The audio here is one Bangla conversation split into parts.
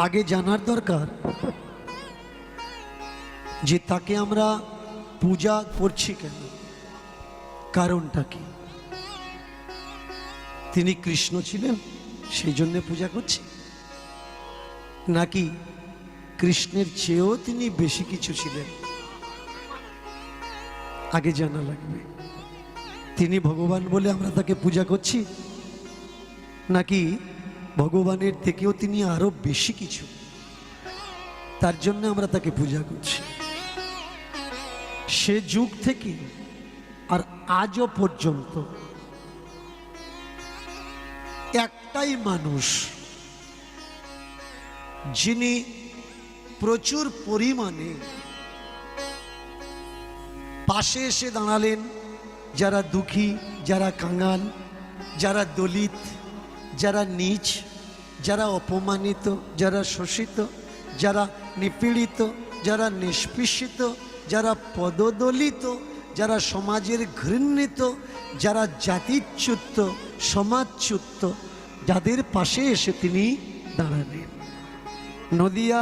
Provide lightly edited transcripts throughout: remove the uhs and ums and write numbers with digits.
আগে জানার দরকার যে তাকে আমরা পূজা করছি কেন, কারণটা কি। তিনি কৃষ্ণ ছিলেন সেই জন্য পূজা করছি, নাকি কৃষ্ণের চেয়েও তিনি বেশি কিছু ছিলেন? আগে জানা লাগবে তিনি ভগবান বলে আমরা তাকে পূজা করছি, নাকি ভগবানের থেকেও তিনি আরো বেশি কিছু, তার জন্য আমরা তাকে পূজা করছি। সে যুগ থেকে আর আজও পর্যন্ত একটাই মানুষ যিনি প্রচুর পরিমাণে পাশে এসে দাঁড়ালেন যারা দুঃখী, যারা কাঙাল, যারা দলিত, যারা নীচ, যারা অপমানিত, যারা শোষিত, যারা নিপীড়িত, যারা নিষ্পেষিত, যারা পদদলিত, যারা সমাজের ঘৃণিত, যারা জাতিচ্যুত, সমাজচ্যুত, যাদের পাশে এসে তিনি দাঁড়ালেন। নদিয়া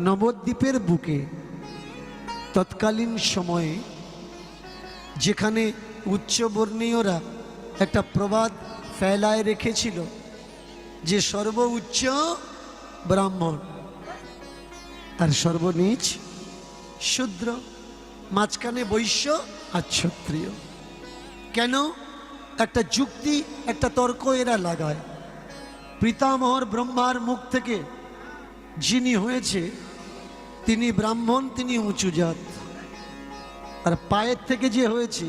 নবদ্বীপের বুকে তৎকালীন সময়ে যেখানে উচ্চবর্ণীয়রা একটা প্রবাদ ফেলায় রেখেছিল যে সর্বোচ্চ ব্রাহ্মণ আর সর্বনীচ শূদ্র, মাঝখানে বৈশ্য আর ক্ষত্রিয়। কেন? একটা যুক্তি, একটা তর্ক এরা লাগায়। পিতামহর ব্রহ্মার মুখ থেকে যিনি হয়েছে তিনি ব্রাহ্মণ, তিনি উঁচু জাত, আর পায়ের থেকে যে হয়েছে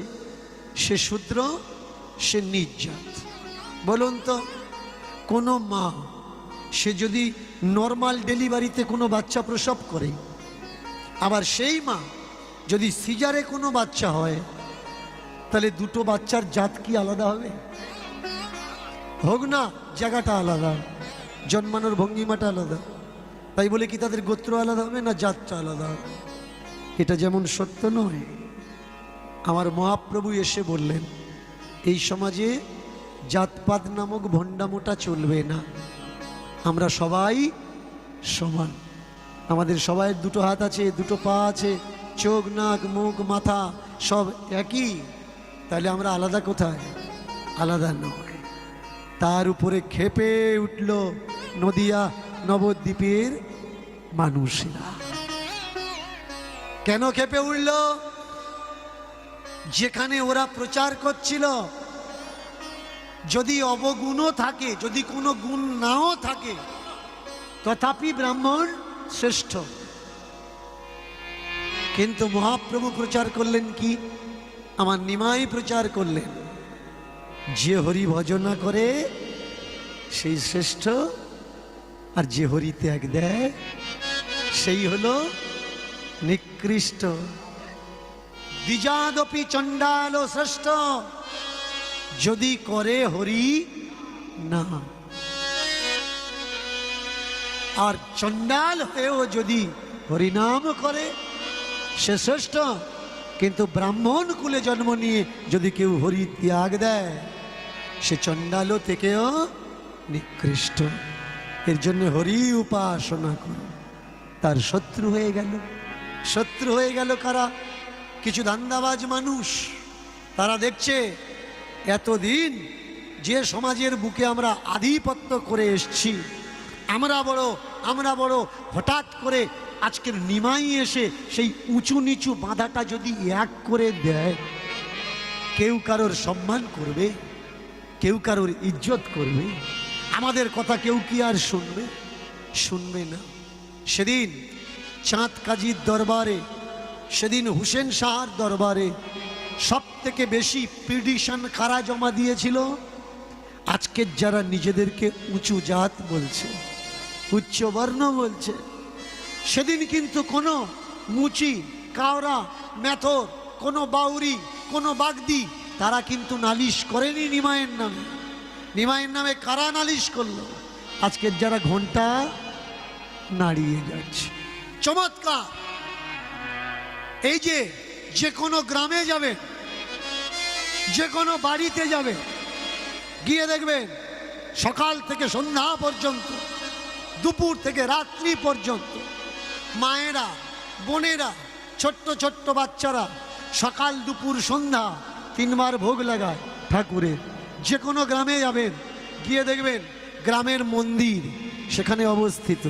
সে শূদ্র, সে নীচ জাত। বলুন তো, কোনো মা সে যদি নর্মাল ডেলিভারিতে কোনো বাচ্চা প্রসব করে, আবার সেই মা যদি সিজারে কোনো বাচ্চা হয়, তাহলে দুটো বাচ্চার জাত কি আলাদা হবে? হোক না, জায়গাটা আলাদা, জন্মানোর ভঙ্গিমাটা আলাদা, তাই বলে কি তাদের গোত্র আলাদা হবে না জাতটা আলাদা হবে? এটা যেমন সত্য নয়, আমার মহাপ্রভু এসে বললেন এই সমাজে জাতপাত নামক ভণ্ডামোটা চলবে না, আমরা সবাই সমান, আমাদের সবাই দুটো হাত আছে, দুটো পা আছে, চোখ, নাক, মুখ, মাথা সব একই, তাহলে আমরা আলাদা কোথায়? আলাদা নয়। তার উপরে ক্ষেপে উঠল নদিয়া নবদ্বীপের মানুষেরা। কেন ক্ষেপে উঠল? যেখানে ওরা প্রচার করছিল যদি অবগুণও থাকে, যদি কোনো গুণ নাও থাকে, তথাপি ব্রাহ্মণ শ্রেষ্ঠ। কিন্তু মহাপ্রভু প্রচার করলেন কি? আমার নিমাই প্রচার করলেন যে হরি ভজনা করে সেই শ্রেষ্ঠ, আর যে হরি ত্যাগ দেয় সেই হলো নিকৃষ্ট। দ্বিজাদপি চণ্ডাল শ্রেষ্ঠ, যদি করে হরি না, আর চণ্ডাল হয়েও যদি হরিনাম করে সে শ্রেষ্ঠ। কিন্তু ব্রাহ্মণ কুলে জন্ম নিয়ে যদি কেউ হরি ত্যাগ দেয় সে চণ্ডালও থেকেও নিকৃষ্ট। এর জন্য হরি উপাসনা করুন। তার শত্রু হয়ে গেল। শত্রু হয়ে গেল কারা? কিছু ধান্দাবাজ মানুষ। তারা দেখছে এতদিন যে সমাজের বুকে আমরা আধিপত্য করে এসছি, আমরা বড়, হঠাৎ করে আজকের নিমাই এসে সেই উঁচু নিচু বাঁধাটা যদি এক করে দেয়, কেউ কারোর সম্মান করবে? কেউ কারোর ইজ্জত করবে? আমাদের কথা কেউ কি আর শুনবে? শুনবে না। সেদিন চাঁদ কাজীর দরবারে, সেদিন হুসেন শাহর দরবারে সব থেকে বেশি পিটিশন কারা জমা দিয়েছিল? আজকের যারা নিজেদেরকে উঁচু জাত বলছে, উচ্চ বর্ণ বলছে। সেদিন কিন্তু কোনো মুচি, কাওরা, মেথর, কোনো বাউরি, কোনো বাগদি তারা কিন্তু নালিশ করেনি নিমাইয়ের নামে। নিমাইয়ের নামে কারা নালিশ করলো? আজকের যারা ঘন্টা নাড়িয়ে যাচ্ছে। চমৎকার! এই যে কোনো গ্রামে যাবে, যে কোনো বাড়িতে যাবে, গিয়ে দেখবেন সকাল থেকে সন্ধ্যা পর্যন্ত দুপুর থেকে রাত্রি পর্যন্ত মায়েরা, বোনেরা, ছোট্ট ছোট্ট বাচ্চারা সকাল দুপুর সন্ধ্যা 3 বার ভোগ লাগায় ঠাকুরের। যে কোনো গ্রামে যাবেন, গিয়ে দেখবেন গ্রামের মন্দির সেখানে অবস্থিত।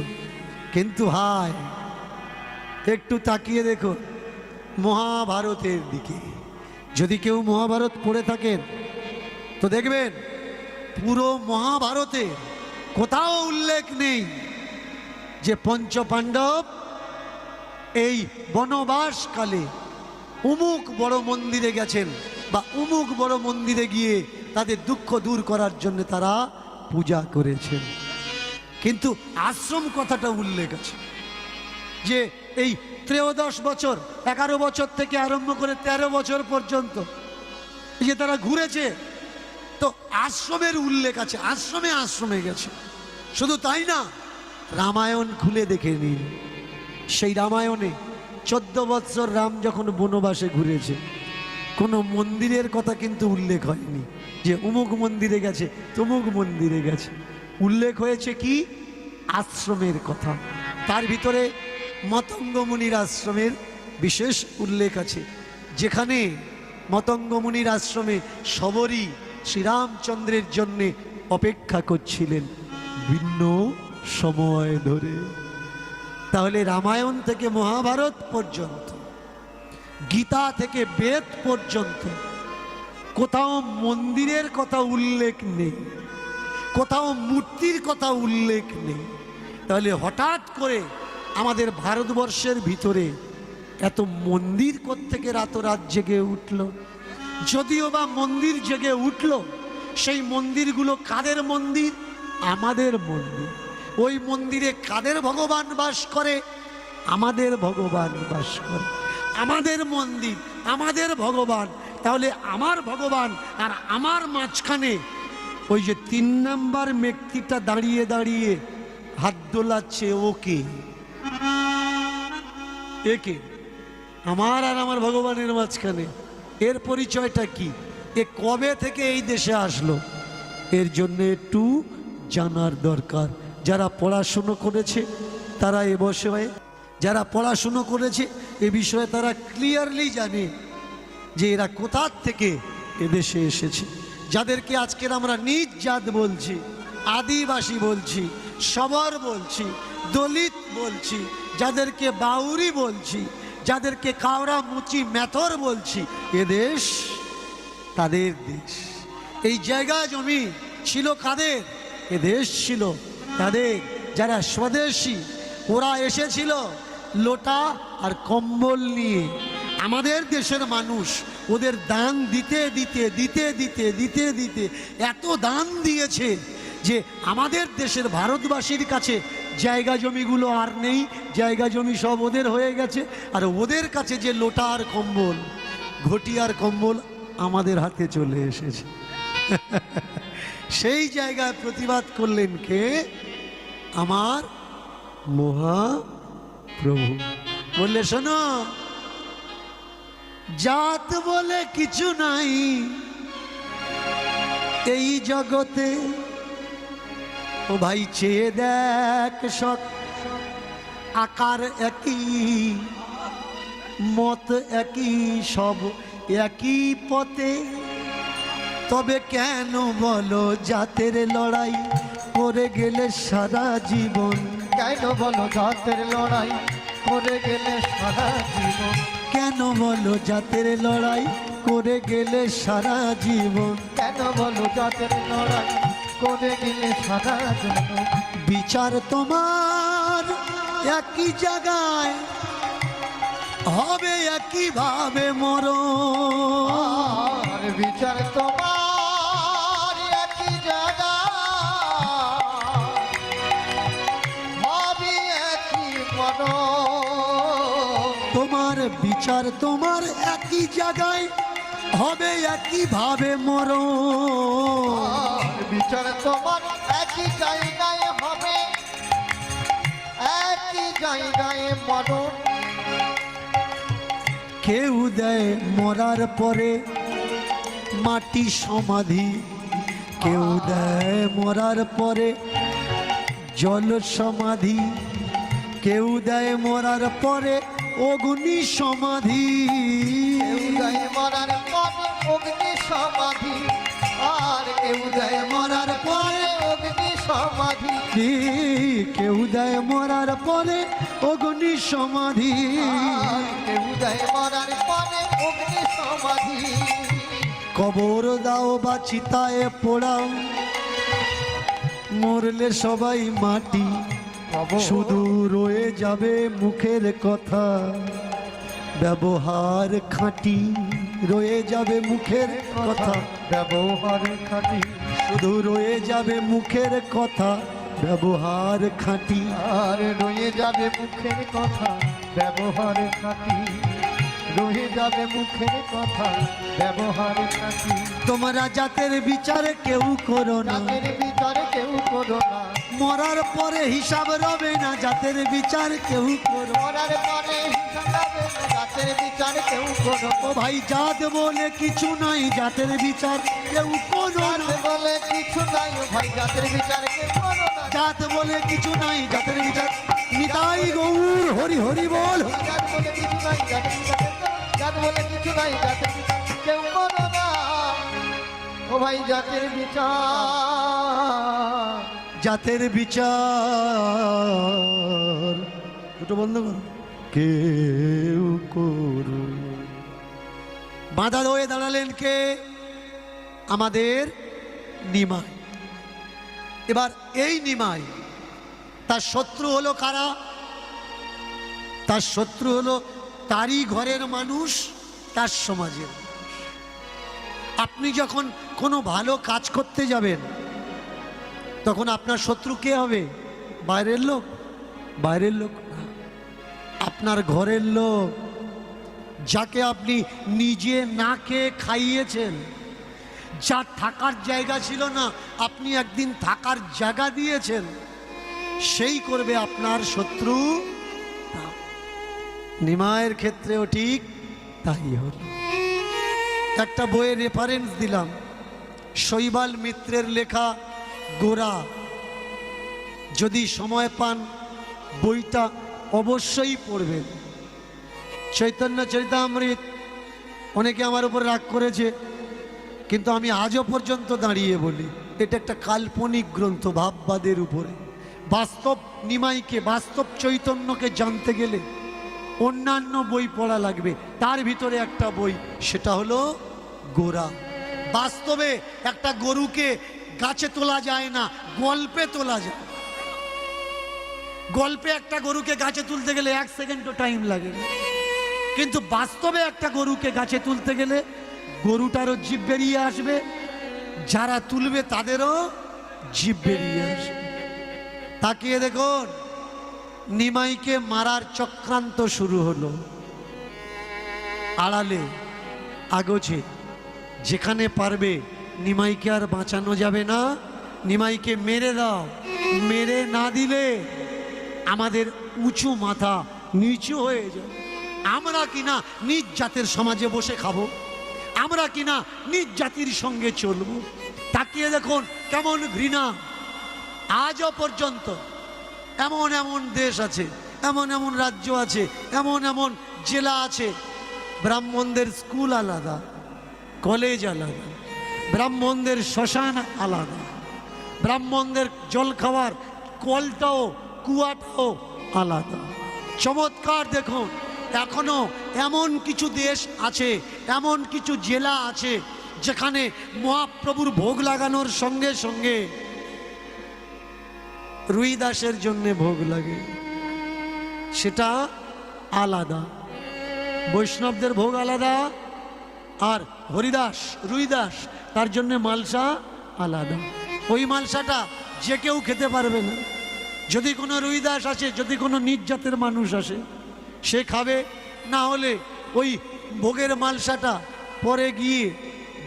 কিন্তু হায়, একটু তাকিয়ে দেখো মহাভারতের দিকে। যদি কেউ মহাভারত পড়ে থাকেন তো দেখবেন পুরো মহাভারতে কোথাও উল্লেখ নেই যে পঞ্চপাণ্ডব এই বনবাসকালে অমুক বড় মন্দিরে গেছেন বা অমুক বড় মন্দিরে গিয়ে তাদের দুঃখ দূর করার জন্য তারা পূজা করেছেন। কিন্তু আশ্রম কথাটা উল্লেখ আছে যে এই 13 বছর, 11 বছর থেকে আরম্ভ করে 13 বছর পর্যন্ত যে তারা ঘুরেছে, তো আশ্রমের উল্লেখ আছে, আশ্রমে আশ্রমে গেছে। শুধু তাই না, রামায়ণ খুলে দেখে নিন। সেই রামায়ণে 14 বৎসর রাম যখন বনবাসে ঘুরেছে, কোনো মন্দিরের কথা কিন্তু উল্লেখ হয়নি যে অমুক মন্দিরে গেছে, তমুক মন্দিরে গেছে। উল্লেখ হয়েছে কি? আশ্রমের কথা। তার ভিতরে মতঙ্গ মুনির আশ্রমের বিশেষ উল্লেখ আছে, যেখানে মতঙ্গ মুনির আশ্রমে শবরী শ্রীরামচন্দ্রের জন্যে অপেক্ষা করছিলেন ভিন্ন সময় ধরে। তাহলে রামায়ণ থেকে মহাভারত পর্যন্ত, গীতা থেকে বেদ পর্যন্ত কোথাও মন্দিরের কথা উল্লেখ নেই, কোথাও মূর্তির কথা উল্লেখ নেই। তাহলে হঠাৎ করে আমাদের ভারতবর্ষের ভিতরে এত মন্দির কোত্থেকে রাতরাত জেগে উঠল? যদিও বা মন্দির জেগে উঠল, সেই মন্দিরগুলো কাদের মন্দির? আমাদের মন্দির। ওই মন্দিরে কাদের ভগবান বাস করে? আমাদের ভগবান বাস করে। আমাদের মন্দির, আমাদের ভগবান। তাহলে আমার ভগবান আর আমার মাঝখানে ওই যে 3 নাম্বার ব্যক্তিটা দাঁড়িয়ে দাঁড়িয়ে হাত দোলাচ্ছে, ওকে একে আমার আর আমার ভগবানের মাঝখানে এর পরিচয়টা কি? এ কবে থেকে এই দেশে আসলো? এর জন্য একটু জানার দরকার। যারা পড়াশুনো করেছে তারা এ বিষয়ে, যারা পড়াশুনো করেছে এ বিষয়ে তারা ক্লিয়ারলি জানে যে এরা কোথা থেকে এদেশে এসেছে। যাদেরকে আজকের আমরা নিজ জাত বলছি, আদিবাসী বলছি, সবর বলছি, দলিত বলছি, যাদেরকে বাউরি বলছি, যাদেরকে কাওড়া মুচি মেথর বলছি, এ দেশ তাদের দেশ। এই জায়গা জমি ছিল কাদের? এ দেশ ছিল তাদের। যারা স্বদেশী, ওরা এসেছিল লোটা আর কম্বল নিয়ে। আমাদের দেশের মানুষ ওদের দান দিতে দিতে দিতে দিতে দিতে দিতে এত দান দিয়েছে যে আমাদের দেশের ভারতবাসীর কাছে জায়গা জমিগুলো আর নেই, জায়গা জমি সব ওদের হয়ে গেছে। আর ওদের কাছে যে লোটা আর কম্বল, ঘটি আর কম্বল আমাদের হাতে চলে এসেছে। সেই জায়গায় প্রতিবাদ করলেন কে? আমার মহাপ্রভু। বললে শোনো, জাত বলে কিছু নাই এই জগতে, ও ভাই চেয়ে দেখ সব আকার একই, মত একই, সব একই পথে। তবে কেন বলো জাতের লড়াই করে গেলে সারা জীবন? কেন বলো জাতের লড়াই করে গেলে সারা জীবন? কেন বলো জাতের লড়াই করে গেলে সারা জীবন? কেন বলো জাতের লড়াই করে গেলে সারা জীবন? বিচার তোমার একই জায়গায় হবে, একই ভাবে মরণ। আর বিচার তোমার একই জায়গায় হবে একই মরণ। তোমার বিচার তোমার একই জায়গায় হবে, একই ভাবে মরণ। বিচার তোমার একই জায়গায় হবে, একই জায়গায় মরণ। কেউ দেয় মরার পরে মাটি সমাধি, কেউ দেয় মরার পরে জল সমাধি, কেউ দেয় মরার পরে অগ্নি সমাধি। কেউ দেয় মরার পরে অগ্নি সমাধি, আর কেউ দেয় মরার পরে অগ্নি সমাধি। কেউ দেয় মরার পরে অগ্নি সমাধি, আর কেউ দেয় মরার পরে অগ্নি সমাধি। কবর দাও বা চিতায় পোড়াও, মরলে সবাই মাটি, শুধু রয়ে যাবে মুখের কথা, ব্যবহার খাঁটি। রয়ে যাবে মুখের কথা, ব্যবহার খাঁটি। শুধু রয়ে যাবে মুখের কথা, ব্যবহার খাঁটি। আর রয়ে যাবে মুখের কথা, ব্যবহার খাঁটি। রয়ে যাবে মুখের কথা, ব্যবহার খাঁটি। তোমরা জাতের বিচার কেউ করো না, জাতের বিচার কেউ করো না। মরার পরে হিসাব রবে না, জাতের বিচার কেউ করো। মরার পরে হিসাব হবে না, জাতের বিচার কেউ করো। ও ভাই, জাত বলে কিছু নাই, জাতের বিচার কেউ করো না। জাত বলে কিছু নাই, ও ভাই জাতের বিচার কেউ করো না। জাত বলে কিছু নাই, জাতের বিচার। নিতাই গৌর হরি হরি বল। জাত বলে কিছু নাই, জাতের বিচার কেউ করো না। জাত বলে কিছু নাই, জাতের বিচার কেউ করো না। ও ভাই জাতের বিচার, জাতের বিচার দুটো বন্ধ করো, কেউ করো। বাধা হয়ে দাঁড়ালেন কে? আমাদের নিমাই। এবার এই নিমাই, তার শত্রু হলো কারা? তার শত্রু হলো তারই ঘরের মানুষ, তার সমাজের মানুষ। আপনি যখন কোনো ভালো কাজ করতে যাবেন, তখন আপনার শত্রু কে হবে? বাইরের লোক? বাইরের লোক না, আপনার ঘরের লোক, যাকে আপনি নিজে না খেয়ে খাইয়েছেন, যার থাকার জায়গা ছিল না, আপনি একদিন থাকার জায়গা দিয়েছেন, সেই করবে আপনার শত্রু। নিমায়ের ক্ষেত্রেও ঠিক তাই হল। একটা বইয়ের রেফারেন্স দিলাম, শৈবাল মিত্রের লেখা গোরা। যদি সময় পান বইটা অবশ্যই পড়বেন। চৈতন্য চরিতামৃত, অনেকে আমার উপর রাগ করেছে, কিন্তু আমি আজও পর্যন্ত দাঁড়িয়ে বলি, এটা একটা কাল্পনিক গ্রন্থ ভাববাদের উপরে। বাস্তব নিমাইকে, বাস্তব চৈতন্যকে জানতে গেলে অন্যান্য বই পড়া লাগবে। তার ভিতরে একটা বই, সেটা হলো গোরা। বাস্তবে একটা গরুকে গাছে তোলা যায় না, গল্পে তোলা যায়। গল্পে একটা গরুকে গাছে তুলতে গেলে 1 সেকেন্ডও টাইম লাগে না, কিন্তু বাস্তবে একটা গরুকে গাছে তুলতে গেলে গরুটারও জিভ বেরিয়ে আসবে, যারা তুলবে তাদেরও জিভ বেরিয়ে আসবে। তাকিয়ে দেখুন, নিমাইকে মারার চক্রান্ত শুরু হলো। আড়ালে আগোছে, যেখানে পারবে নিমাইকে আর বাঁচানো যাবে না, নিমাইকে মেরে দাও। মেরে না দিলে আমাদের উঁচু মাথা নিচু হয়ে যাবে। আমরা কিনা নিজ জাতের সমাজে বসে খাবো, আমরা কিনা নিজ জাতির সঙ্গে চলবো। তাকিয়ে দেখুন কেমন ঘৃণা। আজও পর্যন্ত এমন এমন দেশ আছে, এমন এমন রাজ্য আছে, এমন এমন জেলা আছে, ব্রাহ্মণদের স্কুল আলাদা, কলেজ আলাদা, ব্রাহ্মণদের শ্মশান আলাদা, ব্রাহ্মণদের জল খাওয়ার কলটাও কুয়াটাও আলাদা। চমৎকার দেখুন, এখনো এমন কিছু দেশ আছে, এমন কিছু জেলা আছে, যেখানে মহাপ্রভুর ভোগ লাগানোর সঙ্গে সঙ্গে রুই দাসের জন্য ভোগ লাগে, সেটা আলাদা। বৈষ্ণবদের ভোগ আলাদা, আর হরিদাস রুইদাস তার জন্য মালসা আলাদা। ওই মালসাটা যে কেউ খেতে পারবে না। যদি কোনো রুইদাস আসে, যদি কোনো নিজ জাতের মানুষ আসে, সে খাবে, না হলে ওই ভোগের মালসাটা পরে গিয়ে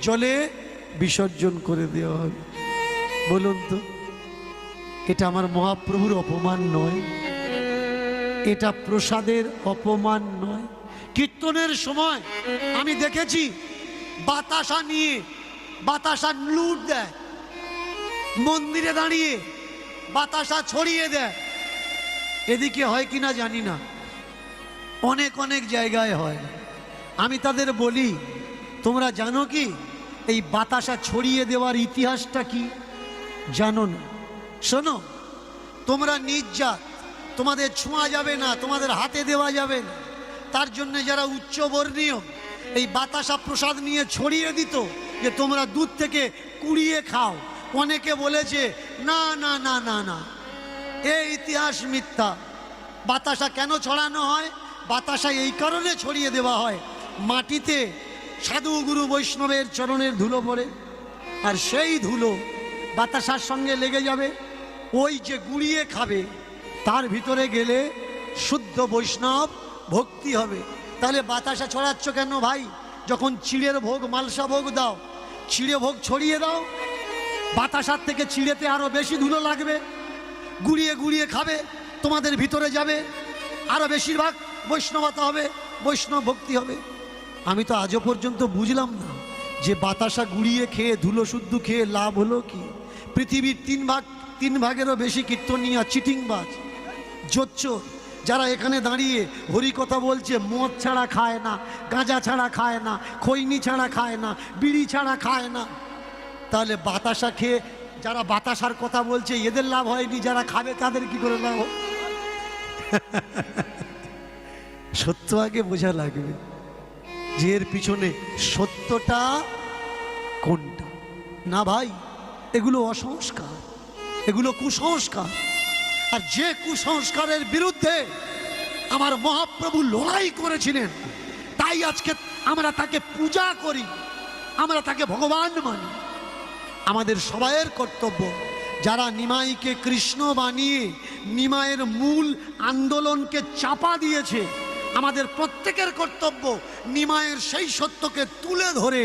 জলে বিসর্জন করে দেওয়া হবে। বলুন তো, এটা আমার মহাপ্রভুর অপমান নয়? এটা প্রসাদের অপমান নয়? কীর্তনের সময় আমি দেখেছি বাতাসা নিয়ে, বাতাসা লুট দেয়, মন্দিরে দাঁড়িয়ে বাতাসা ছড়িয়ে দেয়। এদিকে হয় কিনা জানি না, অনেক অনেক জায়গায় হয়। আমি তাদের বলি, তোমরা জানো কি এই বাতাসা ছড়িয়ে দেওয়ার ইতিহাসটা কি? জানো না? শোনো, তোমরা নিজ জাত, তোমাদের ছোঁয়া যাবে না, তোমাদের হাতে দেওয়া যাবে না। তার জন্য যারা উচ্চবর্ণীয় এই বাতাসা প্রসাদ নিয়ে ছড়িয়ে দিত যে তোমরা দুধ থেকে কুড়িয়ে খাও। অনেকে বলেছে না না না না না, এই ইতিহাস মিথ্যা। বাতাসা কেন ছড়ানো হয়? বাতাসা এই কারণে ছড়িয়ে দেওয়া হয়, মাটিতে সাধু গুরু বৈষ্ণবের চরণের ধুলো পড়ে, আর সেই ধুলো বাতাসার সঙ্গে লেগে যাবে। ওই যে গুড়িয়ে খাবে তার ভিতরে গেলে শুদ্ধ বৈষ্ণব ভক্তি হবে। তাহলে বাতাসা ছড়াচ্ছ কেন ভাই? যখন চিড়ের ভোগ মালসা ভোগ দাও, চিড়ে ভোগ ছড়িয়ে দাও, বাতাসার থেকে চিড়েতে আরো বেশি ধুলো লাগবে, গুড়িয়ে গুড়িয়ে খাবে, তোমাদের ভিতরে যাবে, আরো বেশিরভাগ বৈষ্ণবতা হবে, বৈষ্ণব ভক্তি হবে। আমি তো আজও পর্যন্ত বুঝলাম না যে বাতাসা গুড়িয়ে খেয়ে ধুলো শুদ্ধ খেয়ে লাভ হলো কি? পৃথিবীর তিন ভাগেরও বেশি কীর্তনিয়া চিটিংবাজ জোচ্চোর যারা এখানে দাঁড়িয়ে হরি কথা বলছে, মদ ছাড়া খায় না, গাঁজা ছাড়া খায় না, খৈনি ছাড়া খায় না, বিড়ি ছাড়া খায় না। তাহলে বাতাসা খেয়ে যারা বাতাসার কথা বলছে এদের লাভ হয়নি, যারা খাবে তাদের কি করে লাভ? সত্য আগে বোঝা লাগবে যে এর পিছনে সত্যটা কোনটা। না ভাই, এগুলো অসংস্কার, এগুলো কুসংস্কার। আর যে কুসংস্কারের বিরুদ্ধে আমার মহাপ্রভু লড়াই করেছিলেন, তাই আজকে আমরা তাকে পূজা করি, আমরা তাকে ভগবান মানি। আমাদের সবাইয়ের কর্তব্য, যারা নিমাইকে কৃষ্ণ বানিয়ে নিমাইয়ের মূল আন্দোলনকে চাপা দিয়েছে, আমাদের প্রত্যেকের কর্তব্য নিমাইয়ের সেই সত্যকে তুলে ধরে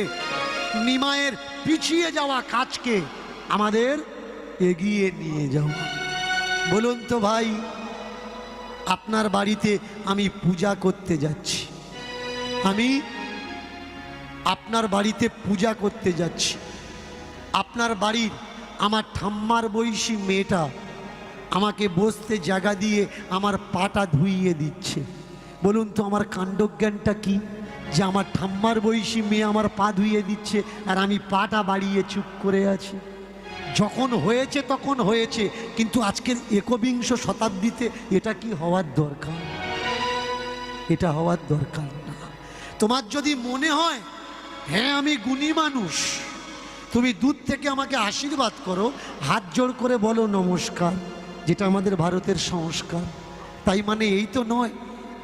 নিমাইয়ের পিছিয়ে যাওয়া কাজকে আমাদের এগিয়ে নিয়ে যাওয়া। বলুন তো ভাই, আপনার বাড়িতে আমি পূজা করতে যাচ্ছি, আমি আপনার বাড়িতে পূজা করতে যাচ্ছি, আপনার বাড়ির আমার ঠাম্মার বয়সী মেয়েটা আমাকে বসতে জায়গা দিয়ে আমার পাটা ধুইয়ে দিচ্ছে। বলুন তো আমার কাণ্ডজ্ঞানটা কি যে আমার ঠাম্মার বয়সী মেয়ে আমার পা ধুইয়ে দিচ্ছে আর আমি পাটা বাড়িয়ে চুপ করে আছি? যখন হয়েছে তখন হয়েছে, কিন্তু আজকের একবিংশ শতাব্দীতে এটা কি হওয়ার দরকার? এটা হওয়ার দরকার না। তোমার যদি মনে হয় হ্যাঁ আমি গুণী মানুষ, তুমি দূর থেকে আমাকে আশীর্বাদ করো, হাত জোড় করে বলো নমস্কার, যেটা আমাদের ভারতের সংস্কার। তাই মানে এই তো নয়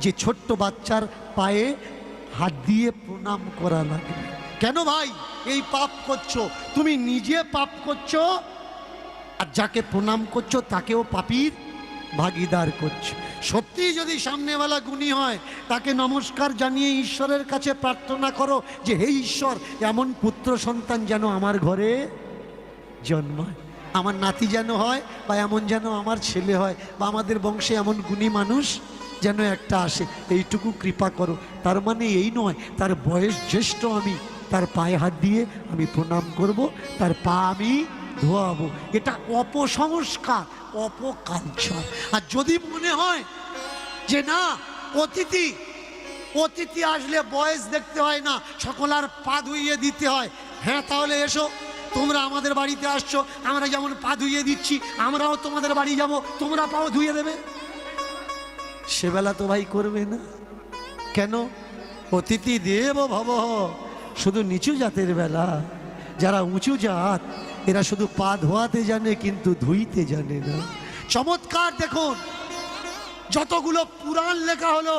যে ছোট্ট বাচ্চার পায়ে হাত দিয়ে প্রণাম করা লাগবে। কেন ভাই এই পাপ করছো? তুমি নিজে পাপ করছো, আর যাকে প্রণাম করছো তাকেও পাপীর ভাগীদার করছো। সত্যি যদি সামনেওয়ালা গুণী হয়, তাকে নমস্কার জানিয়ে ঈশ্বরের কাছে প্রার্থনা করো যে হে ঈশ্বর, এমন পুত্র সন্তান যেন আমার ঘরে জন্মায়, আমার নাতি যেন হয়, বা এমন যেন আমার ছেলে হয়, বা আমাদের বংশে এমন গুণী মানুষ যেন একটা আসে, এইটুকু কৃপা করো। তার মানে এই নয় তার বয়স জ্যেষ্ঠ আমি তার পায়ে হাত দিয়ে আমি প্রণাম করব, তার পা আমি ধোয়াবো। এটা অপসংস্কার, অপকালচার। আর যদি মনে হয় যে না অতিথি আসলে বয়স দেখতে হয় না, সকলার পা ধুইয়ে দিতে হয়, হ্যাঁ তাহলে এসো, তোমরা আমাদের বাড়িতে আসছো, আমরা যেমন পা ধুইয়ে দিচ্ছি আমরাও তোমাদের বাড়ি যাব, তোমরা পাও ধুইয়ে দেবে। সেবেলা তো ভাই করবে না। কেন? অতিথি দেব ভব, শুধু নিচু জাতের বেলা। যারা উঁচু জাত এরা শুধু পা ধোয়াতে জানে কিন্তু ধুইতে জানে না। চমৎকার দেখুন, যতগুলো পুরাণ লেখা হলো,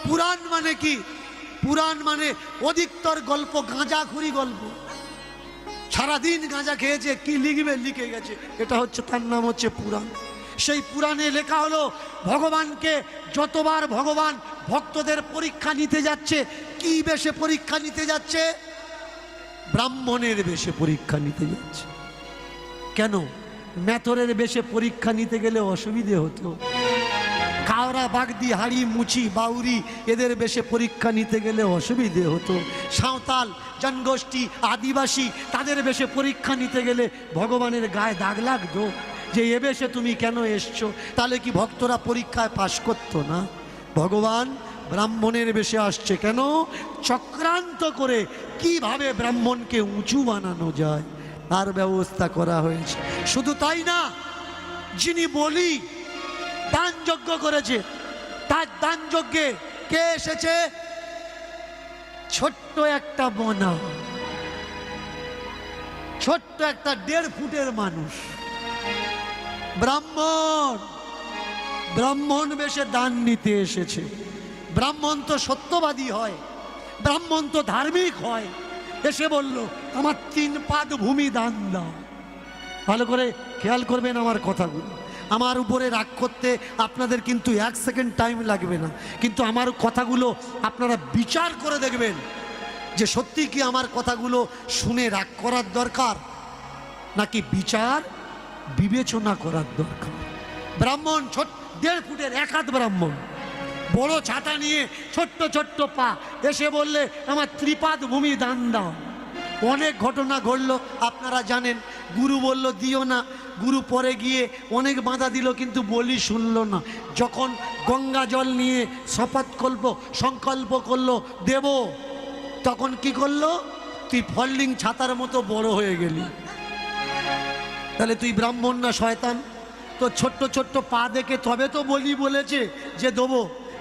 পুরাণ মানে কি? পুরাণ মানে অধিকতর গল্প, গাঁজাখুরি গল্প। সারাদিন গাঁজা খেয়েছে, কি লিখবে লিখে গেছে, এটা হচ্ছে তার নাম হচ্ছে পুরাণ। সেই পুরাণে লেখা হলো ভগবানকে যতবার ভগবান ভক্তদের পরীক্ষা নিতে যাচ্ছে, কি বেশে পরীক্ষা নিতে যাচ্ছে? ব্রাহ্মণের বেশে পরীক্ষা নিতে যাচ্ছে। কেন? মেথরের বেশে পরীক্ষা নিতে গেলে অসুবিধে হতো। কাওড়া, বাগদি, হাড়ি, মুচি, বাউরি এদের বেশে পরীক্ষা নিতে গেলে অসুবিধে হতো। সাঁওতাল, জনগোষ্ঠী, আদিবাসী তাদের বেশে পরীক্ষা নিতে গেলে ভগবানের গায়ে দাগ লাগতো। যে এ বেশে তুমি কেন এসছো, তাহলে কি ভক্তরা পরীক্ষায় পাশ করতো না? ভগবান ব্রাহ্মণের বেশে আসছে কেন? চক্রান্ত করে কিভাবে ব্রাহ্মণকে উঁচু বানানো যায় তার ব্যবস্থা করা হয়েছে। শুধু তাই না, যিনি বলি দান যজ্ঞ করেছে, তার দান যজ্ঞে কে এসেছে? ছোট্ট একটা বনা, ছোট্ট একটা 1.5 ফুটের মানুষ, ব্রাহ্মণ, ব্রাহ্মণ বেশে দান নিতে এসেছে। ব্রাহ্মণ তো সত্যবাদী হয়, ব্রাহ্মণ তো ধার্মিক হয়। এসে বলল, আমার 3 পাদ ভূমি দান দাও। ভালো করে খেয়াল করবেন আমার কথাগুলো। আমার উপরে রাগ করতে আপনাদের কিন্তু 1 সেকেন্ড টাইম লাগবে না, কিন্তু আমার কথাগুলো আপনারা বিচার করে দেখবেন যে সত্যি কি আমার কথাগুলো শুনে রাগ করার দরকার নাকি বিচার বিবেচনা করার দরকার। ব্রাহ্মণ ছোট 1.5 ফুটের 1 হাত ব্রাহ্মণ, বড় ছাতা নিয়ে, ছোট্ট ছোট্ট পা, এসে বললে আমার 3 পাদ ভূমি দান দাও। অনেক ঘটনা ঘটলো, আপনারা জানেন। গুরু বলল দিও না, গুরু পরে গিয়ে অনেক বাধা দিল, কিন্তু বলি শুনলো না। যখন গঙ্গা জল নিয়ে সংকল্প করলো দেব, তখন কি করলো? তুই ফল্লিং ছাতার মতো বড় হয়ে গেলি। তাহলে তুই ব্রাহ্মণ না শয়তান? তো ছোট্ট ছোট্ট পা দেখে তবে তো বলি বলেছে যে দেবো,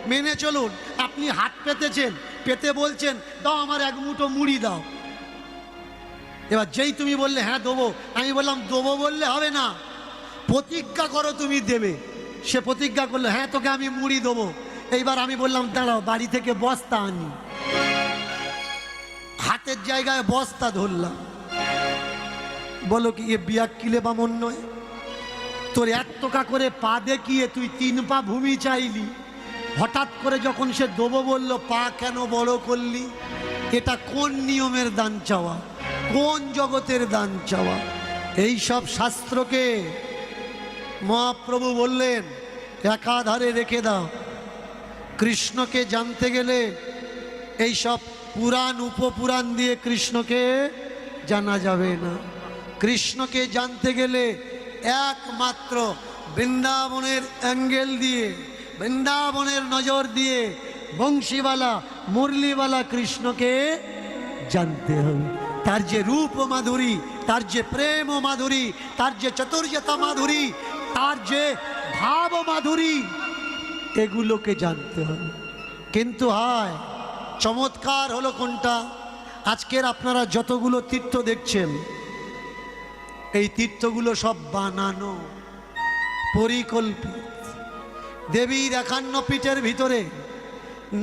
মেনে চলুন। আপনি হাত পেতেছেন, পেতে বলছেন দাও আমার 1 মুঠো মুড়ি দাও। এবার যেই তুমি বললে হ্যাঁ দেবো, আমি বললাম দেবো বললে হবে না, প্রতিজ্ঞা করো তুমি দেবে। সে প্রতিজ্ঞা করলো হ্যাঁ তোকে আমি মুড়ি দেবো। এইবার আমি বললাম দাঁড়াও, বাড়ি থেকে বস্তা আনি। হাতের জায়গায় বস্তা ধরলাম। বলো কি এ বিয়া কিলে বামন নয়? তোর 1 টাকা করে পা দেখিয়ে তুই 3 পা ভূমি চাইলি, হঠাৎ করে যখন সে দেবো বললো পা কেন বড় করলি? এটা কোন নিয়মের দান চাওয়া, কোন জগতের দান চাওয়া? এই সব শাস্ত্রকে মহাপ্রভু বললেন একাধারে রেখে দাও। কৃষ্ণকে জানতে গেলে এই সব পুরাণ উপপুরাণ দিয়ে কৃষ্ণকে জানা যাবে না। কৃষ্ণকে জানতে গেলে একমাত্র বৃন্দাবনের অ্যাঙ্গেল দিয়ে, বৃন্দাবনের নজর দিয়ে, বংশীওয়ালা মুরলিওয়ালা কৃষ্ণকে জানতে হবে। তার যে রূপ মাধুরী, তার যে প্রেম মাধুরী, তার যে চতুর্যতা মাধুরী, তার যে ভাব মাধুরী, এগুলোকে জানতে হবে। কিন্তু হয় চমৎকার হলো কোনটা? আজকের আপনারা যতগুলো তীর্থ দেখছেন, এই তীর্থগুলো সব বানানো, পরিকল্পিত। দেবীর 51 পীঠের ভিতরে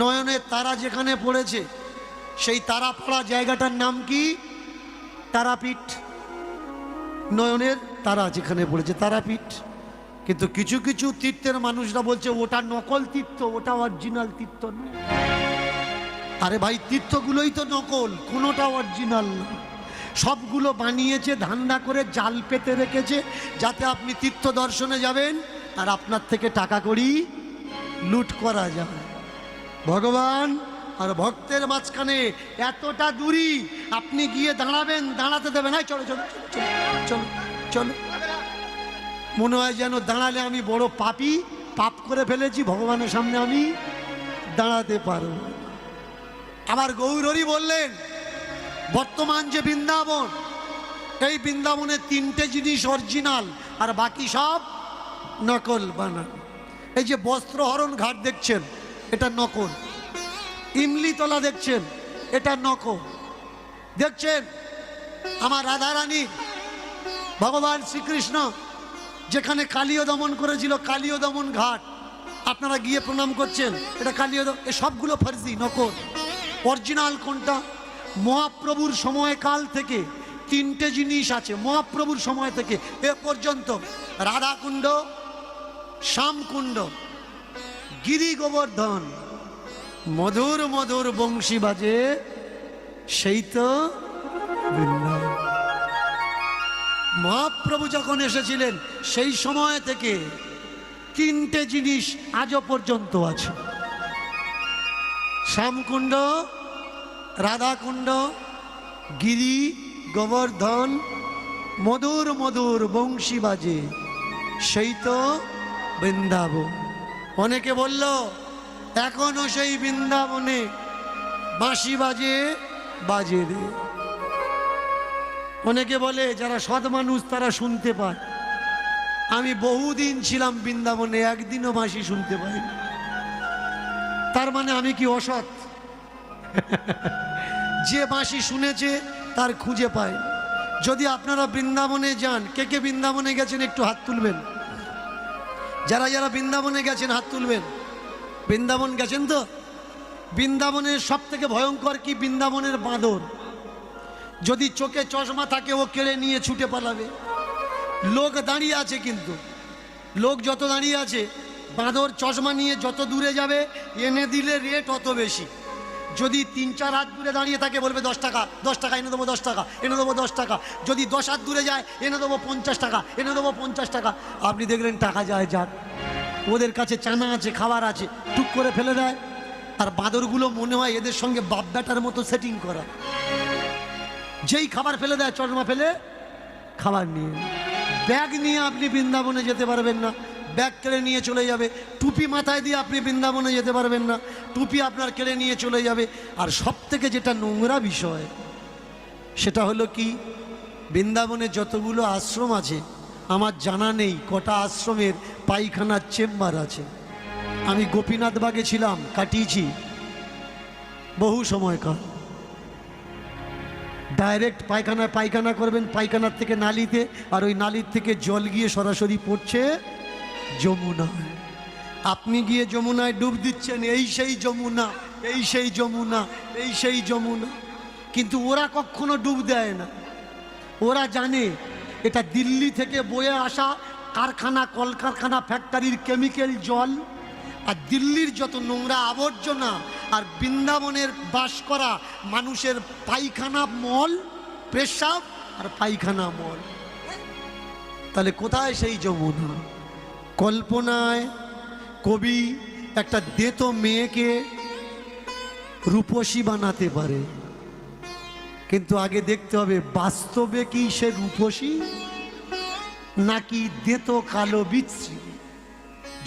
নয়নের তারা যেখানে পড়েছে, সেই তারা পড়া জায়গাটার নাম কি? তারাপীঠ। নয়নের তারা যেখানে পড়েছে তারাপীঠ। কিন্তু কিছু কিছু তীর্থের মানুষরা বলছে ওটা নকল তীর্থ, ওটা অরিজিনাল তীর্থ নয়। আরে ভাই, তীর্থগুলোই তো নকল, কোনোটা অরিজিনাল না। সবগুলো বানিয়েছে, ধান্দা করে জাল পেতে রেখেছে, যাতে আপনি তীর্থ দর্শনে যাবেন আর আপনার থেকে টাকা কড়ি লুট করা যাবে। ভগবান আর ভক্তের মাঝখানে এতটা দূরি, আপনি গিয়ে দাঁড়াবেন, দাঁড়াতে দেবেন। চলো চলো চলো চলো। মনে হয় যেন দাঁড়ালে আমি বড় পাপী, পাপ করে ফেলেছি, ভগবানের সামনে আমি দাঁড়াতে পারব। আবার গৌরহরি বললেন বর্তমান যে বৃন্দাবন, এই বৃন্দাবনে 3টে জিনিস অরিজিনাল আর বাকি সব নকল বানানো। এই যে বস্ত্রহরণ ঘাট দেখছেন, এটা নকল। ইমলিতলা দেখছেন, এটা নকল। দেখছেন আমার রাধারানী, ভগবান শ্রীকৃষ্ণ যেখানে কালীয় দমন করেছিল, কালীয় দমন ঘাট, আপনারা গিয়ে প্রণাম করছেন, এটা কালীয় দমন। এ সবগুলো ফার্জি, নকল। অরিজিনাল কোনটা? মহাপ্রভুর সময়কাল থেকে 3টে জিনিস আছে। মহাপ্রভুর সময় থেকে এ পর্যন্ত রাধাকুণ্ড, শ্যামকুণ্ড, গিরি গোবর্ধন, মধুর মধুর বংশী বাজে, সেই তো বৃন্দাবন। মহাপ্রভু যখন এসেছিলেন সেই সময় থেকে 3টে জিনিস আজও পর্যন্ত আছে। শ্যামকুণ্ড, রাধাকুণ্ড, গিরি গোবর্ধন, মধুর মধুর বংশী বাজে, সেই তো বৃন্দাবন। অনেকে বলল এখনো সেই বৃন্দাবনে বাঁশি বাজে বাজে রে। অনেকে বলে যারা সৎ মানুষ তারা শুনতে পায়। আমি বহুদিন ছিলাম বৃন্দাবনে, একদিনও বাঁশি শুনতে পাইনি। তার মানে আমি কি অসৎ? যে বাঁশি শুনেছে তার খুঁজে পায়। যদি আপনারা বৃন্দাবনে যান, কে কে বৃন্দাবনে গেছেন একটু হাত তুলবেন। যারা যারা বৃন্দাবনে গেছেন হাত তুলবেন। বৃন্দাবন গেছেন তো? বৃন্দাবনের সব থেকে ভয়ঙ্কর কি? বৃন্দাবনের বাঁদর। যদি চোখে চশমা থাকে ও কেড়ে নিয়ে ছুটে পালাবে। লোক দাঁড়িয়ে আছে, কিন্তু লোক যত দাঁড়িয়ে আছে, বাঁদর চশমা নিয়ে যত দূরে যাবে এনে দিলে রেট অত বেশি। যদি 3-4 হাত দূরে দাঁড়িয়ে থাকে বলবে 10 টাকা, 10 টাকা এনে দেবো, 10 টাকা এনে দেবো, 10 টাকা। যদি 10 হাত দূরে যায় এনে দেবো 50 টাকা, এনে দেবো 50 টাকা। আপনি দেখলেন টাকা যায় যাক, ওদের কাছে চানা আছে, খাবার আছে, টুক করে ফেলে দেয়। আর বাঁদরগুলো মনে হয় এদের সঙ্গে বাপ ব্যাটার মতো সেটিং করা। যেই খাবার ফেলে দেয় চশমা ফেলে খাবার নিয়ে। ব্যাগ নিয়ে আপনি বৃন্দাবনে যেতে পারবেন না, ব্যাগ কেড়ে নিয়ে চলে যাবে। টুপি মাথায় দিয়ে আপনি বৃন্দাবনে যেতে পারবেন না, টুপি আপনার কেড়ে নিয়ে চলে যাবে। আর সব থেকে যেটা নোংরা বিষয় সেটা হলো কি, বৃন্দাবনে যতগুলো আশ্রম আছে আমার জানা নেই কটা আশ্রমের পায়খানার চেম্বার আছে। আমি গোপীনাথ বাগে ছিলাম, কাটিয়েছি বহু সময়কাল। ডাইরেক্ট পায়খানা করবেন, পায়খানার থেকে নালিতে, আর ওই নালির থেকে জল গিয়ে সরাসরি পড়ছে যমুনায়। আপনি গিয়ে যমুনায় ডুব দিচ্ছেন, এই সেই যমুনা, এই সেই যমুনা, এই সেই যমুনা। কিন্তু ওরা কখনো ডুব দেয় না। ওরা জানে এটা দিল্লি থেকে বয়ে আসা কারখানা, কলকারখানা, ফ্যাক্টরির কেমিক্যাল জল। আর দিল্লির যত নোংরা আবর্জনা আর বৃন্দাবনের বাস করা মানুষের পায়খানা মল, পেশাব আর পায়খানা মল। তাহলে কোথায় সেই যমুনা? কল্পনায় কবি একটা দেতো মেয়েকে রূপসী বানাতে পারে, কিন্তু আগে দেখতে হবে বাস্তবে কি সে রূপসী নাকি দেতো কালো বিচ্ছি।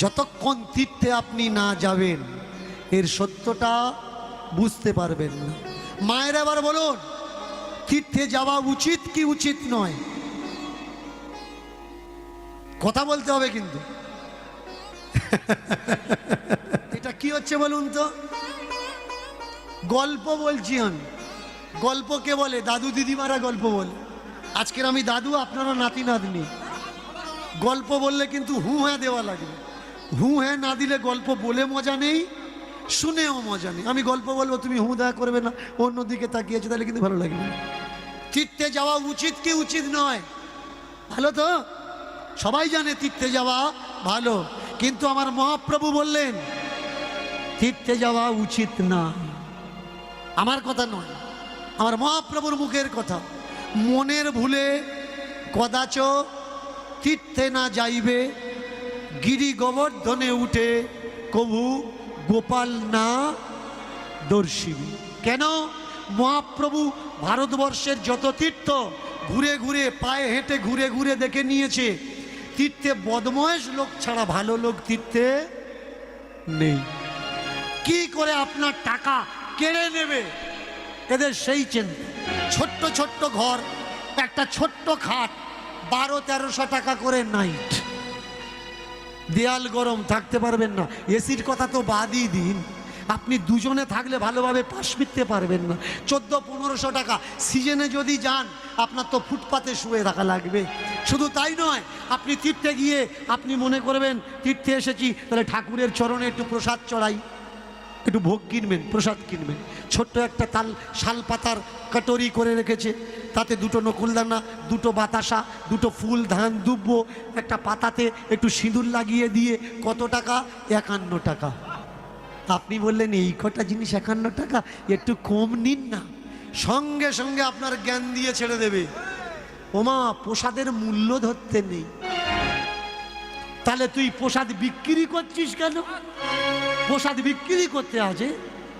যতক্ষণ তীর্থে আপনি না যাবেন এর সত্যটা বুঝতে পারবেন না। মায়ের আবার বলুন, তীর্থে যাওয়া উচিত কি উচিত নয়? কথা বলতে হবে কিন্তু। এটা কি হচ্ছে বলুন তো? গল্প বলছি আমি। গল্প কে বলে? দাদু দিদিমারা গল্প বলে। আজকের আমি দাদু, আপনারা নাতি নাতনি। গল্প বললে কিন্তু হু হ্যাঁ দেওয়া লাগবে। হু হ্যাঁ না দিলে গল্প বলে মজা নেই, শুনেও মজা নেই। আমি গল্প বলবো, তুমি হু দেখা করবে না, অন্যদিকে তাকিয়েছে, তাহলে কিন্তু ভালো লাগবে না। তীর্থে যাওয়া উচিত কি উচিত নয়? ভালো তো সবাই জানে তীর্থে যাওয়া ভালো, কিন্তু আমার মহাপ্রভু বললেন তীর্থে যাওয়া উচিত না। আমার কথা নয়, আমার মহাপ্রভুর মুখের কথা। মনের ভুলে কদাচ তীর্থে না যাইবে, গিরি গোবর্ধনে উঠে কভু গোপাল না দর্শিবি। কেন? মহাপ্রভু ভারতবর্ষের যত তীর্থ ঘুরে ঘুরে, পায়ে হেঁটে ঘুরে ঘুরে দেখে নিয়েছে। তীর্থে বদমায়েশ লোক ছাড়া ভালো লোক তীর্থে নেই। কি করে আপনার টাকা কেড়ে নেবে এদের সেই চিন্তা। ছোট্ট ছোট্ট ঘর, একটা ছোট্ট খাট, 1200-1300 টাকা করে নাইট। দেয়াল গরম, থাকতে পারবেন না। এসির কথা তো বাদই দিন, আপনি দুজনে থাকলে ভালোভাবে পাশ ফিরতে পারবেন না। 1400-1500 টাকা। সিজনে যদি যান আপনার তো ফুটপাতে শুয়ে থাকা লাগবে। শুধু তাই নয়, আপনি তীর্থে গিয়ে আপনি মনে করবেন তীর্থে এসেছি, তাহলে ঠাকুরের চরণে একটু প্রসাদ চড়াই, একটু ভোগ কিনবেন, প্রসাদ কিনবেন। ছোট্ট একটা শাল পাতার কাটরি করে রেখেছে, তাতে 2টো নকুলদানা, 2টো বাতাসা, 2টো ফুল, ধান, দুব্বো, একটা পাতাতে একটু সিঁদুর লাগিয়ে দিয়ে কত টাকা? 51 টাকা। আপনি বললেন এই কটা জিনিস 51 টাকা, একটু কম নিন না। সঙ্গে সঙ্গে আপনার জ্ঞান দিয়ে ছেড়ে দেবে, ওমা প্রসাদের মূল্য ধরতে নেই। তাহলে তুই প্রসাদ বিক্রি করছিস কেন? প্রসাদ বিক্রি করতে আছে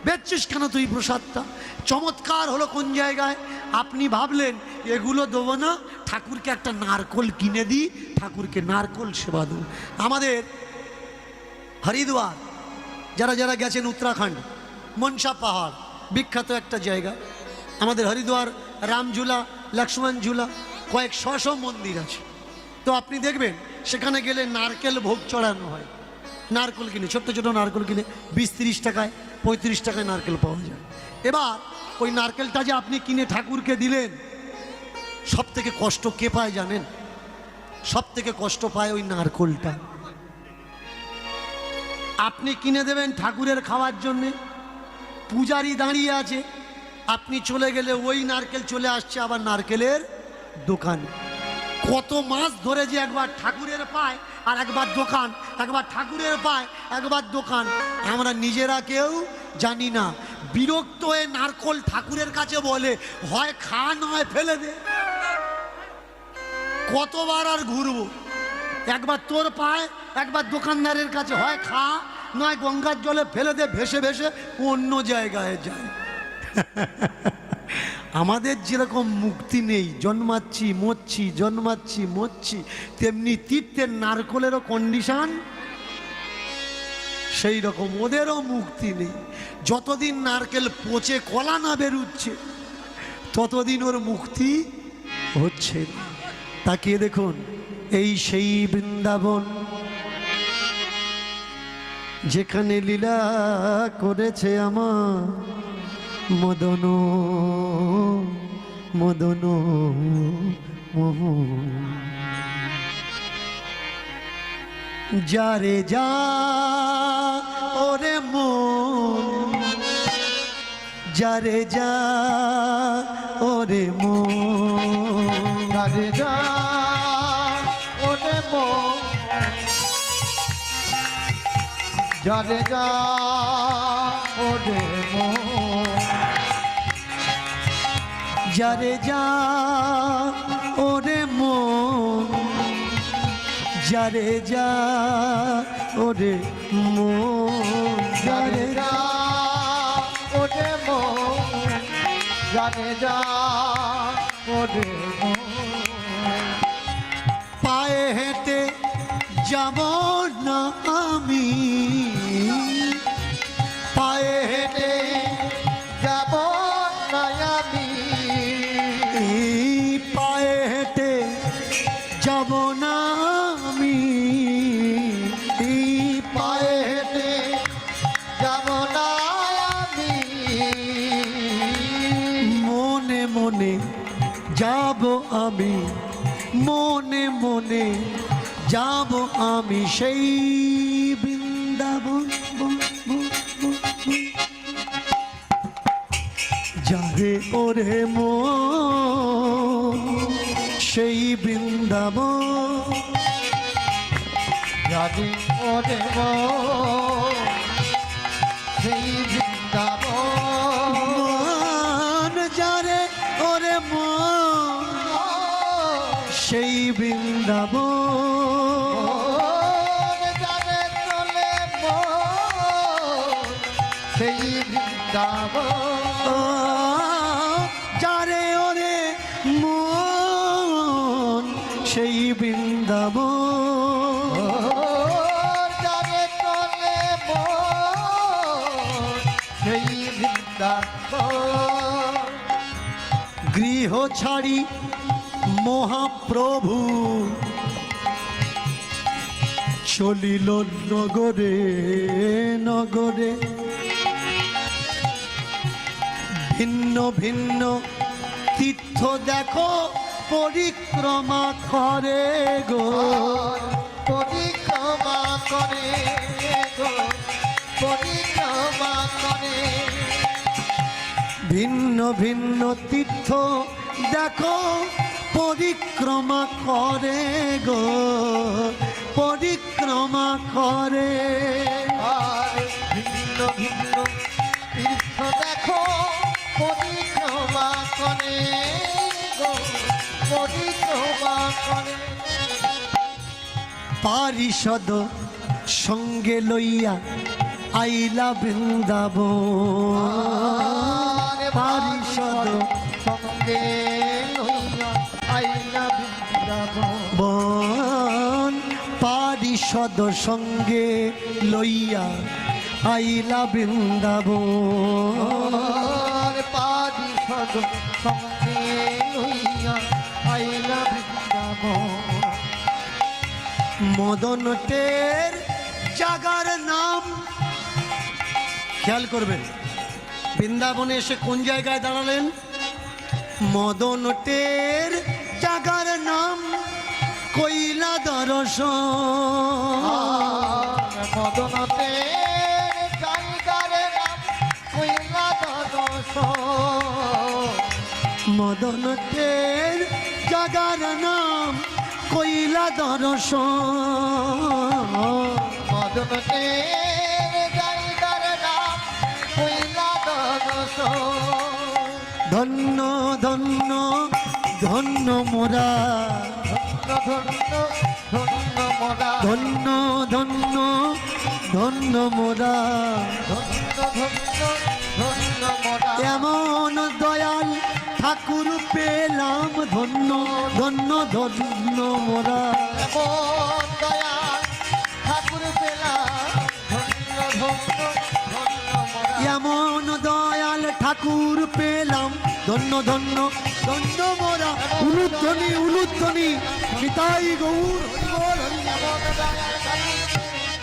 বেচছিস কেন তুই প্রসাদটা? চমৎকার হলো কোন জায়গায়? আপনি ভাবলেন এগুলো দেবো না, ঠাকুরকে একটা নারকোল কিনে দিই, ঠাকুরকে নারকোল সেবা দেবো। আমাদের হরিদ্বার যারা যারা গেছেন, উত্তরাখণ্ড মনসা পাহাড় বিখ্যাত একটা জায়গা। আমাদের হরিদ্বার রামঝুলা, লক্ষ্মণ ঝুলা, কয়েক শশ মন্দির আছে। তো আপনি দেখবেন সেখানে গেলে নারকেল ভোগ চড়ানো হয়। নারকেল কিনে, ছোট্ট ছোট নারকেল কিনে 20-30 টাকায় 35 টাকায় নারকেল পাওয়া যায়। এবার ওই নারকেলটা যে আপনি কিনে ঠাকুরকে দিলেন, সব থেকে কষ্ট কে পায় জানেন? সব থেকে কষ্ট পায় ওই নারকেলটা। আপনি কিনে দেবেন ঠাকুরের খাওয়ার জন্যে, পূজারি দাঁড়িয়ে আছে, আপনি চলে গেলে ওই নারকেল চলে আসছে আবার নারকেলের দোকানে। কত মাস ধরে যে একবার ঠাকুরের পায় আর একবার দোকান, একবার ঠাকুরের পায় একবার দোকান, আমরা নিজেরা কেউ জানি না। বিরক্ত হয়ে নারকেল ঠাকুরের কাছে বলে, হয় খা নয় ফেলে দে। কতবার আর ঘুরবো? একবার তোর পায়, একবার দোকানদারের কাছে, হয় খা নয় গঙ্গার জলে ফেলে দে, ভেসে ভেসে অন্য জায়গায় যায়। আমাদের যেরকম মুক্তি নেই, জন্মাচ্ছি মরছি, জন্মাচ্ছি মরছি, তেমনি তীর্থের নারকলেরও কন্ডিশন সেই রকম, ওদেরও মুক্তি নেই। যতদিন নারকেল পচে কলা না বেরুচ্ছে ততদিন ওর মুক্তি হচ্ছে না। তাকিয়ে দেখুন, এই সেই বৃন্দাবন যেখানে লীলা করেছে আমার মদন মদন মোহন। যারে যা ওরে মন, যারে যা ওরে মন, যারে যা ওরে মন, যারে যা ওরে মন, যারে যা ওরে মন, যারে যা ওরে মন, যারে যা ওরে মন, যারে যা ওরে মন। পায়ে হেঁটে যাব না আমি, পায়ে হেঁটে যাব না আমি, পায়ে হেঁটে যাব না আমি, পায়ে হেঁটে যাব না আমি, মনে মনে যাব আমি, মনে মনে যাব আমি সেই বৃন্দাবন। যারে ওরে মন সেই বৃন্দাবন, যারে ওরে মন সেই বৃন্দাবন, যারে ওরে মন সেই বৃন্দাবন, যারে চলে মন সেই বৃন্দাবন, যারে ওরে মন সেই বৃন্দাবন, যারে চলে মন সেই বৃন্দাবন। গৃহ ছাড়ি মহাপ্রভু চলিল নগরে নগরে, ভিন্ন ভিন্ন তীর্থ দেখো পরিক্রমা করে গো, পরিক্রমা করে গো, পরিক্রমা করে। ভিন্ন ভিন্ন তীর্থ দেখো পরিক্রমা করে গো, পরিক্রমা করে। আর ভিন্ন ভিন্ন তীর্থ দেখো পরিক্রমা করে গো, পরিক্রমা করে। পারিষদ সঙ্গে লইয়া আইলা বৃন্দাবন পারিষদ সঙ্গে লইয়া আইলা বৃন্দাবন বন পারিষদ সঙ্গে লইয়া আইলা বৃন্দাবন পারিষদ সঙ্গে লইয়া আইলা বৃন্দাবন মদনটের জাগার নাম খেয়াল করবেন। বৃন্দাবনে এসে কোন জায়গায় দাঁড়ালেন? মদনটের জাগার নাম কইলা দর্শন। মদনতে জায়গার নাম কইলা দর্শন মদনটের জাগার নাম কইলা দর্শন। মদনতে জায়গার নাম কইলা দর্শন ধন্য ধন্য ধন্য মোরা ধন্য ধন্য মোরা ধন্য ধন্য ধন্য মোরা ধন্য ধন্য ধন্য মোরা এমন দয়াল ঠাকুর পেলাম ধন্য ধন্য ধন্য মোরা এমন দয়াল ঠাকুর পেলাম ধন্য ধন্য ধন্য মোরা এমন দয়াল ঠাকুর পেলাম ধন্য ধন্য ধন্য মোরা উলুধ্বনি উলুধ্বনি নিতাই গৌর হরি বল হরি। এমন দয়াল ঠাকুর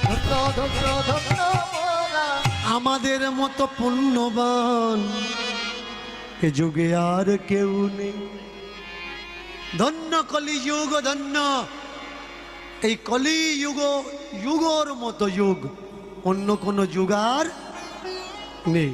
ধন্য ধন্য ধন্য মোরা আমাদের মতো পুণ্যবান এ যুগে আর কেউ নেই। ধন্য কলিযুগ ধন্য এই কলিযুগ যুগর মতো যুগ অন্য কোনো যুগ আর নেই।